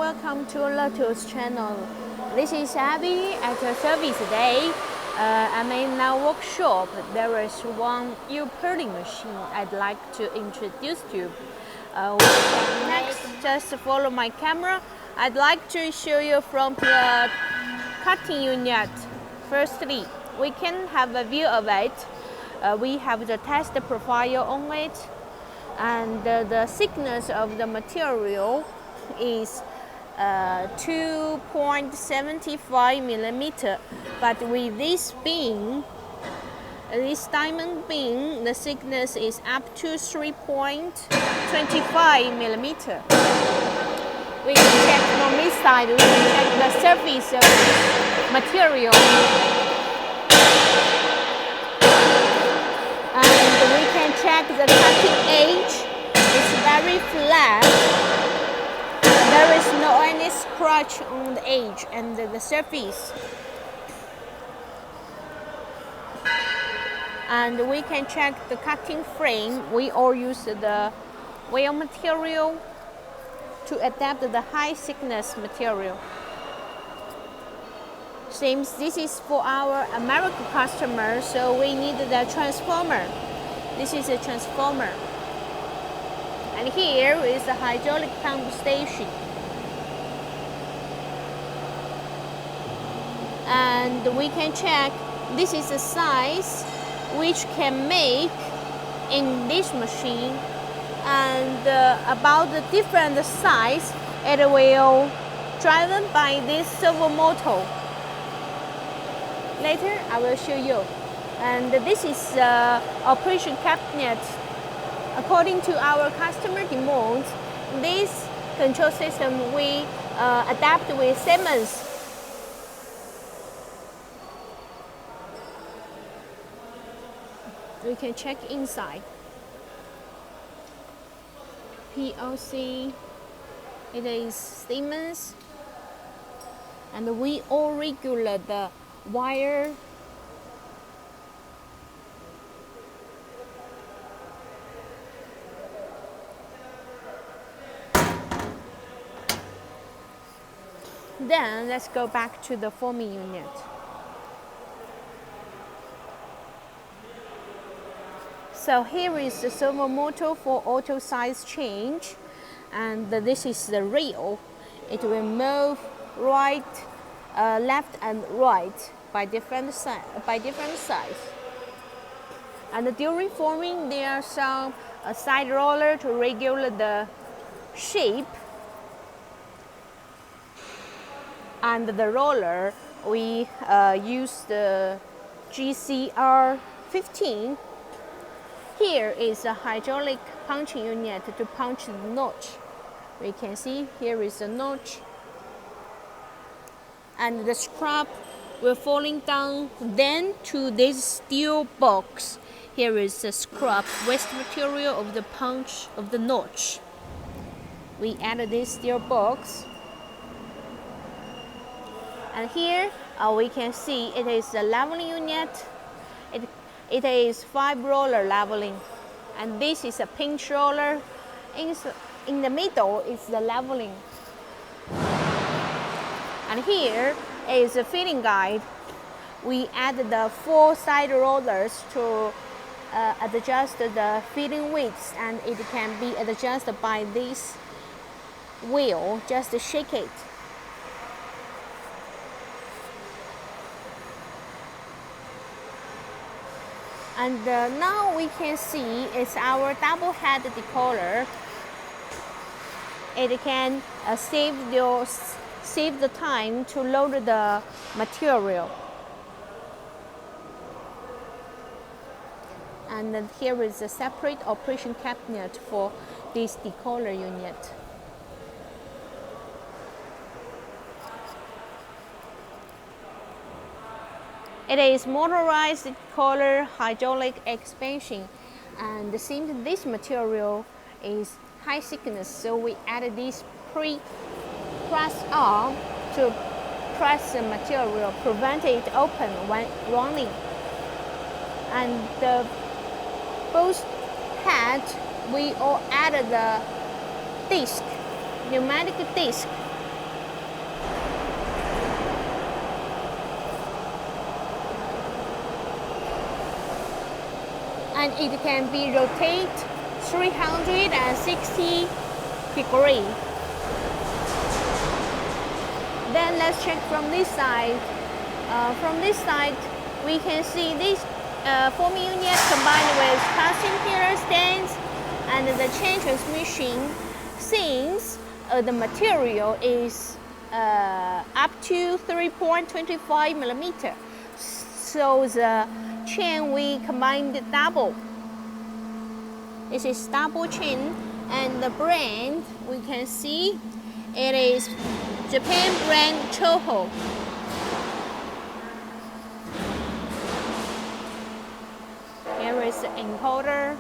welcome to LOTOS channel. This is Abby at a service day. I'm in a workshop. There is one ear pulling machine I'd like to introduce to you. Next, just follow my camera. I'd like to show you from the cutting unit. Firstly, we can have a view of it. We have the test profile on it, and the thickness of the material is 2.75 millimeter. But with this beam, this diamond beam, the thickness is up to 3.25 millimeter. We can check from this side. We can check the surface of this material. And we can check the cutting edge. It's very flat. There is no any scratch on the edge and the surface. And we can check the cutting frame. We all use the wheel material to adapt the high thickness material. Since this is for our American customers, so we need the transformer. This is a transformer. And here is the hydraulic pump station. And we can check, this is the size which can make in this machine. And about the different size, it will driven by this servo motor. Later I will show you. And this is the operation cabinet. According to our customer demand, this control system we adapt with Siemens. We can check inside. PLC, it is Siemens, and we all regulate the wire. Then let's go back to the forming unit. So here is the servo motor for auto size change, and this is the reel. It will move right, left and right by different size. And during forming, there are some side roller to regulate the shape. And the roller, we use the GCR 15. Here is a hydraulic punching unit to punch the notch. We can see here is the notch. And the scrap will falling down then to this steel box. Here is the scrap waste material of the punch of the notch. We added this steel box. And here we can see it is a leveling unit. It is 5 roller leveling, and this is a pinch roller. In the middle is the leveling. And here is a feeding guide. We added the 4 side rollers to adjust the feeding widths, and it can be adjusted by this wheel. Just shake it. And now we can see it's our double head decoiler. It can save the time to load the material. And then here is a separate operation cabinet for this decoiler unit. It is motorized decoiler hydraulic expansion, and since this material is high thickness, so we added this pre-press arm to press the material, prevent it open when running. And both heads we all added the disc, pneumatic disc and it can be rotate 360 degrees. Then let's check from this side. From this side, we can see this forming unit combined with casting pillar stands and the chain transmission. Since the material is up to 3.25 millimeter, so the chain we combined double. This is double chain, and the brand we can see it is Japan brand Toho. Here is the encoder,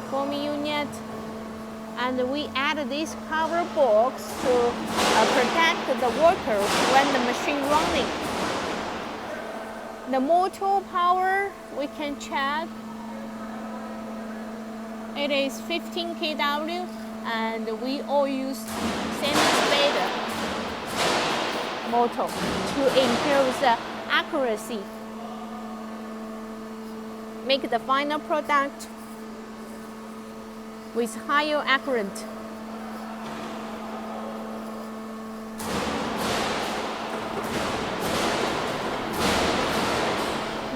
forming unit, and we add this cover box to protect the workers when the machine running. The motor power we can check. It is 15 kW, and we all use semi-speed motor to improve the accuracy. Make the final product with higher accuracy.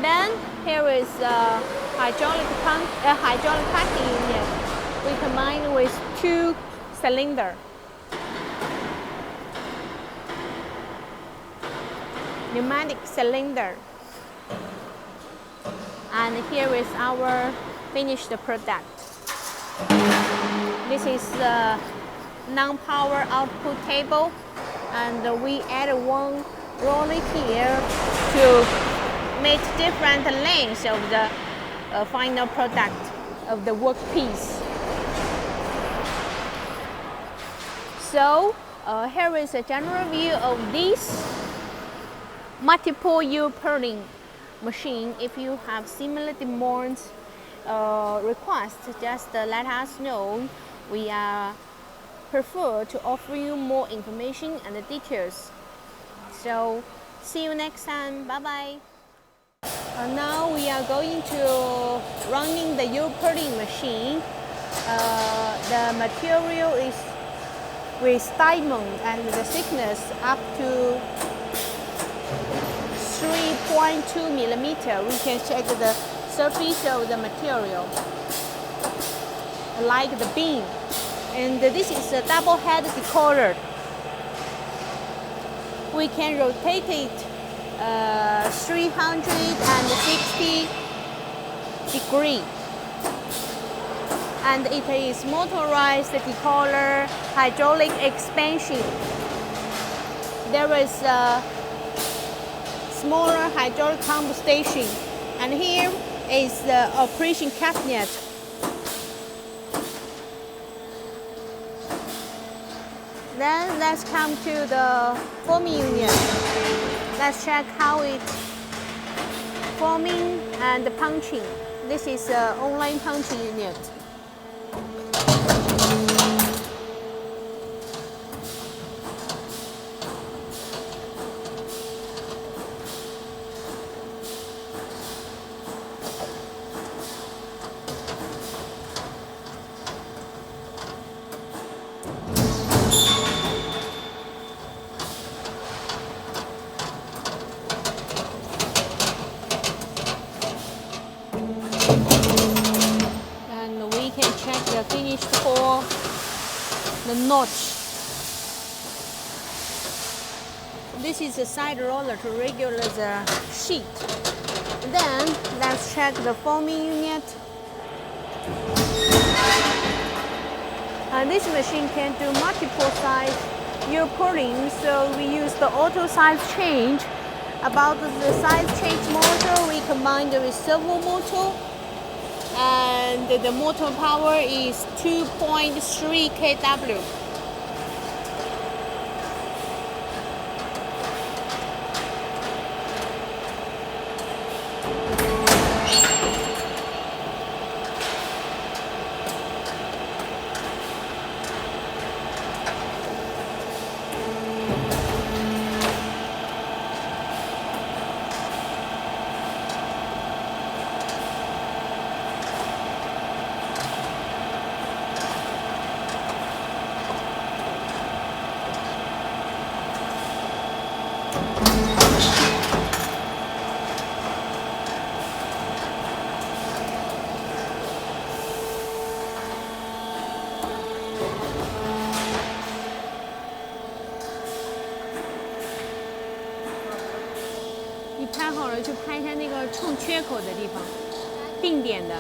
Then here is a hydraulic packing unit. We combine with 2 cylinders. Pneumatic cylinder. And here is our finished product. This is the non-power output table, and we add one roller here to make different lengths of the final product of the workpiece. So here is a general view of this multiple U purling machine. If you have similar demands requests, just let us know. We prefer to offer you more information and details. So see you next time. Bye bye. Now we are going to running the U purling machine. The material is with diamond, and the thickness up to 3.2 millimeter. We can check the surface of the material, like the beam. And this is a double head decoder. We can rotate it 360 degrees. And it is motorized decoder hydraulic expansion. There is a smaller hydraulic pump station, and here is the operation cabinet. Then let's come to the forming unit. Let's check how it's forming and punching. This is an online punching unit. The finish for the notch. This is a side roller to regulate the sheet. Then let's check the forming unit. This machine can do multiple size U purling, so we use the auto size change. About the size change motor, we combined with servo motor. And the motor power is 2.3 kW. 好了去拍一下那个冲缺口的地方，定点的，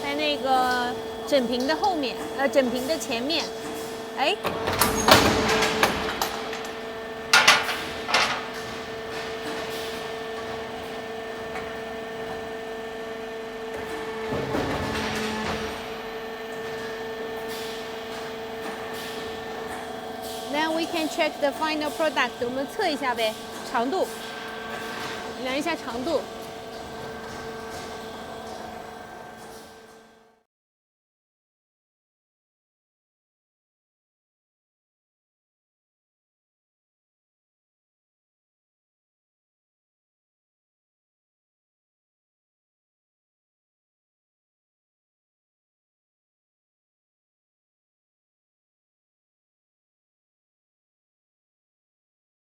在那个整屏的后面，整屏的前面，哎。Then we can check the final product。我们测一下呗，长度，量一下长度。